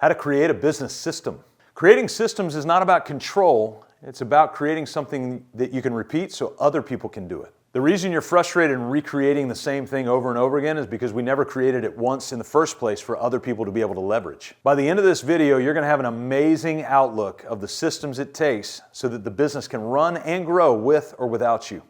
How to create a business system. Creating systems is not about control, it's about creating something that you can repeat so other people can do it. The reason you're frustrated in recreating the same thing over and over again is because we never created it once in the first place for other people to be able to leverage. By the end of this video, you're going to have an amazing outlook of the systems it takes so that the business can run and grow with or without you.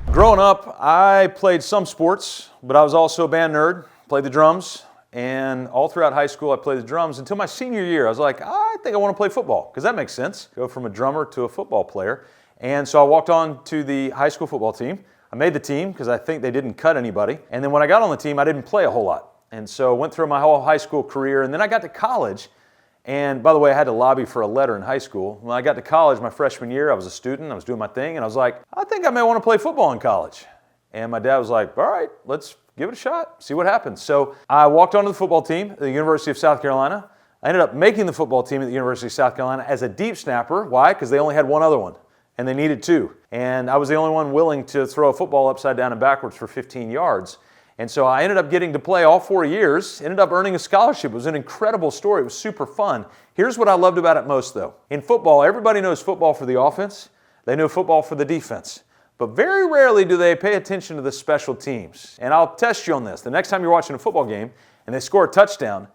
Growing up, I played some sports, but I was also a band nerd, played the drums. And all throughout high school, I played the drums until my senior year. I was like, I think I want to play football, because that makes sense. Go from a drummer to a football player. And so I walked on to the high school football team. I made the team because I think they didn't cut anybody. And then when I got on the team, I didn't play a whole lot. And so I went through my whole high school career. And then I got to college. And by the way, I had to lobby for a letter in high school. When I got to college my freshman year, I was a student. I was doing my thing. And I was like, I think I may want to play football in college. And my dad was like, all right, let's give it a shot, see what happens. So I walked onto the football team at the University of South Carolina. I ended up making the football team at the University of South Carolina as a deep snapper. Why? Because they only had one other one, and they needed two. And I was the only one willing to throw a football upside down and backwards for 15 yards. And so I ended up getting to play all 4 years, ended up earning a scholarship. It was an incredible story. It was super fun. Here's what I loved about it most, though. In football, everybody knows football for the offense. They know football for the defense. But very rarely do they pay attention to the special teams. And I'll test you on this. The next time you're watching a football game and they score a touchdown,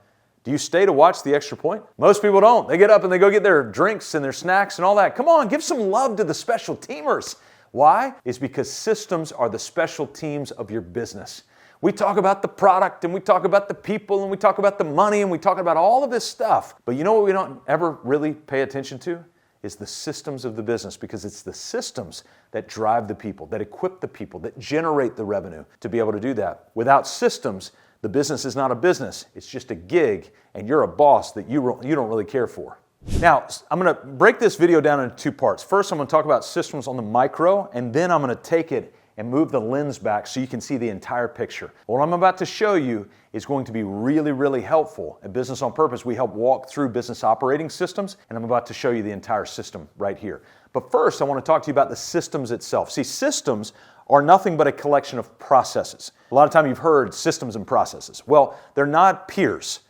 do you stay to watch the extra point? Most people don't. They get up and they go get their drinks and their snacks and all that. Come on, give some love to the special teamers. Why? It's because systems are the special teams of your business. We talk about the product and we talk about the people and we talk about the money and we talk about all of this stuff. But you know what we don't ever really pay attention to? Is the systems of the business, because it's the systems that drive the people, that equip the people, that generate the revenue to be able to do that. Without systems, the business is not a business. It's just a gig, and you're a boss that you don't really care for. Now, I'm going to break this video down into two parts. First, I'm going to talk about systems on the micro, and then I'm going to take it and move the lens back so you can see the entire picture. What I'm about to show you is going to be really, really helpful. At Business on Purpose, we help walk through business operating systems, and I'm about to show you the entire system right here. But first, I want to talk to you about the systems itself. See, systems are nothing but a collection of processes. A lot of time you've heard systems and processes. Well, they're not peers.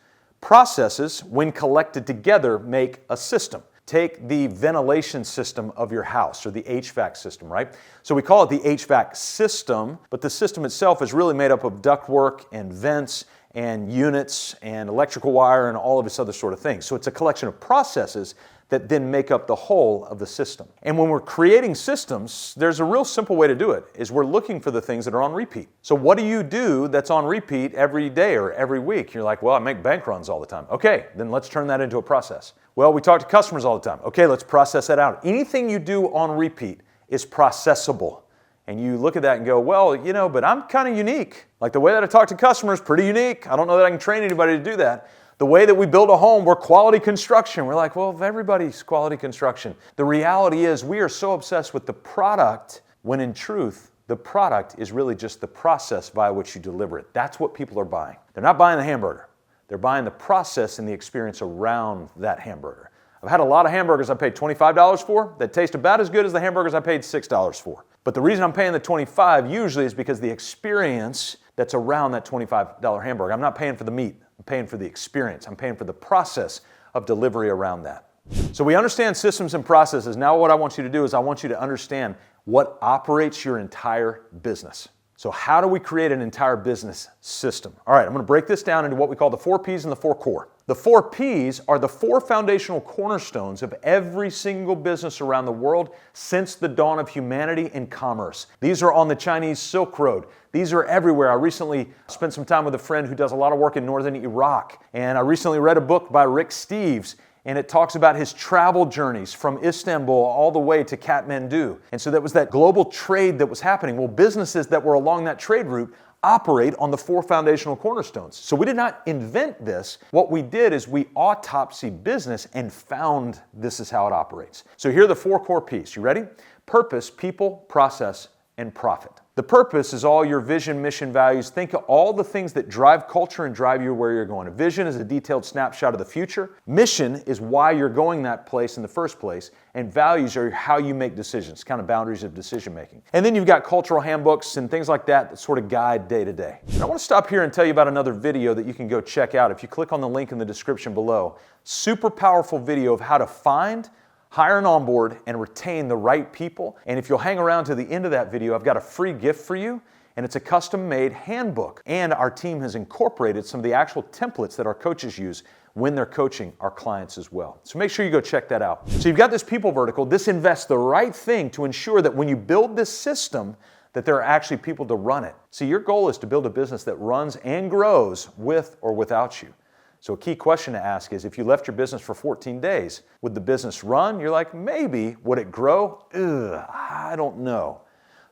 Processes, when collected together, make a system. Take the ventilation system of your house, or the HVAC system, right? So we call it the HVAC system, but the system itself is really made up of ductwork and vents and units and electrical wire and all of this other sort of things. So it's a collection of processes that then make up the whole of the system. And when we're creating systems, there's a real simple way to do it, is we're looking for the things that are on repeat. So what do you do that's on repeat every day or every week? You're like, well, I make bank runs all the time. Okay, then let's turn that into a process. Well, we talk to customers all the time. Okay, let's process that out. Anything you do on repeat is processable. And you look at that and go, well, you know, but I'm kind of unique. Like the way that I talk to customers, pretty unique. I don't know that I can train anybody to do that. The way that we build a home, we're quality construction. We're like, well, everybody's quality construction. The reality is we are so obsessed with the product when in truth, the product is really just the process by which you deliver it. That's what people are buying. They're not buying the hamburger. They're buying the process and the experience around that hamburger. I've had a lot of hamburgers I paid $25 for that taste about as good as the hamburgers I paid $6 for. But the reason I'm paying the $25 usually is because the experience that's around that $25 hamburger. I'm not paying for the meat. I'm paying for the experience. I'm paying for the process of delivery around that. So we understand systems and processes. Now what I want you to do is I want you to understand what operates your entire business. So how do we create an entire business system? All right, I'm going to break this down into what we call the 4 Ps and the 4 core. The 4 Ps are the 4 foundational cornerstones of every single business around the world since the dawn of humanity and commerce. These are on the Chinese Silk Road. These are everywhere. I recently spent some time with a friend who does a lot of work in northern Iraq, and I recently read a book by Rick Steves, and it talks about his travel journeys from Istanbul all the way to Kathmandu. And so that was that global trade that was happening. Well, businesses that were along that trade route operate on the 4 foundational cornerstones. So we did not invent this. What we did is we autopsied business and found this is how it operates. So here are the 4 core Ps. You ready? Purpose, people, process, and profit. The purpose is all your vision, mission, values. Think of all the things that drive culture and drive you where you're going. A vision is a detailed snapshot of the future. Mission is why you're going that place in the first place. And values are how you make decisions, kind of boundaries of decision making. And then you've got cultural handbooks and things like that that sort of guide day to day. And I want to stop here and tell you about another video that you can go check out. If you click on the link in the description below, super powerful video of how to find, hire and onboard and retain the right people. And if you'll hang around to the end of that video, I've got a free gift for you, and it's a custom-made handbook. And our team has incorporated some of the actual templates that our coaches use when they're coaching our clients as well. So make sure you go check that out. So you've got this people vertical. This invests the right thing to ensure that when you build this system, that there are actually people to run it. See, your goal is to build a business that runs and grows with or without you. So a key question to ask is, if you left your business for 14 days, would the business run? You're like, maybe. Would it grow? I don't know.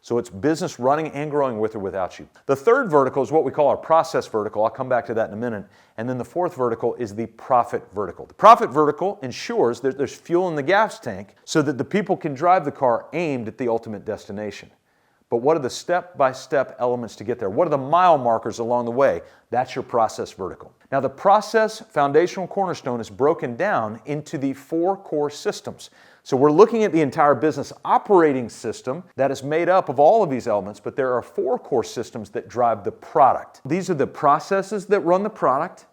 So it's business running and growing with or without you. The third vertical is what we call our process vertical. I'll come back to that in a minute. And then the fourth vertical is the profit vertical. The profit vertical ensures that there's fuel in the gas tank so that the people can drive the car aimed at the ultimate destination. But what are the step-by-step elements to get there? What are the mile markers along the way? That's your process vertical. Now, the process foundational cornerstone is broken down into the 4 core systems. So we're looking at the entire business operating system that is made up of all of these elements, but there are 4 core systems that drive the product. These are the processes that run the product.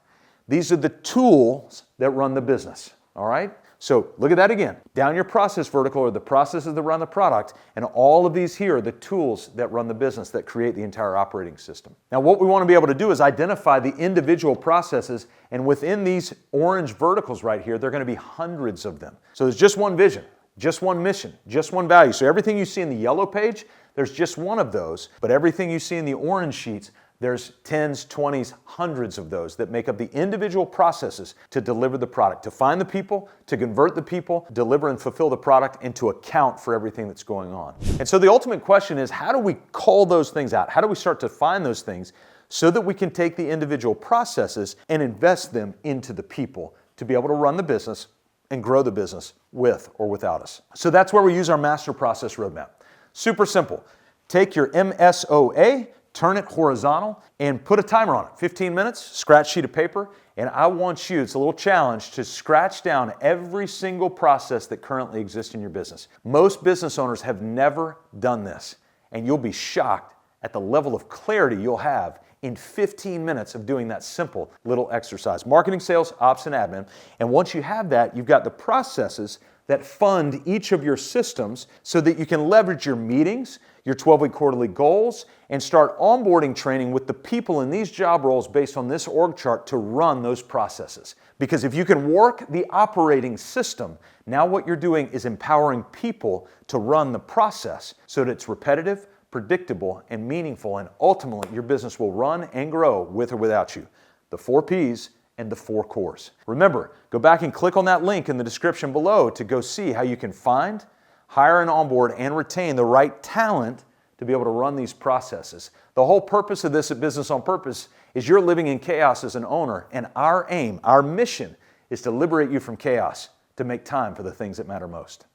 These are the tools that run the business, all right? So look at that again. Down your process vertical are the processes that run the product, and all of these here are the tools that run the business that create the entire operating system. Now, what we want to be able to do is identify the individual processes, and within these orange verticals right here, there are going to be hundreds of them. So there's just one vision, just one mission, just one value. So everything you see in the yellow page, there's just one of those, but everything you see in the orange sheets, there's 10s, 20s, hundreds of those that make up the individual processes to deliver the product, to find the people, to convert the people, deliver and fulfill the product, and to account for everything that's going on. And so the ultimate question is, how do we call those things out? How do we start to find those things so that we can take the individual processes and invest them into the people to be able to run the business and grow the business with or without us? So that's where we use our master process roadmap. Super simple. Take your MSOA, turn it horizontal, and put a timer on it. 15 minutes, scratch sheet of paper, and I want you, it's a little challenge, to scratch down every single process that currently exists in your business. Most business owners have never done this, and you'll be shocked at the level of clarity you'll have in 15 minutes of doing that simple little exercise. Marketing, sales, ops, and admin. And once you have that, you've got the processes that fund each of your systems so that you can leverage your meetings, your 12-week quarterly goals, and start onboarding training with the people in these job roles based on this org chart to run those processes. Because if you can work the operating system, now what you're doing is empowering people to run the process so that it's repetitive, predictable, and meaningful, and ultimately your business will run and grow with or without you. The 4 Ps and the 4 cores. Remember, go back and click on that link in the description below to go see how you can find, hire and onboard, and retain the right talent to be able to run these processes. The whole purpose of this at Business on Purpose is you're living in chaos as an owner, and our aim, our mission, is to liberate you from chaos, to make time for the things that matter most.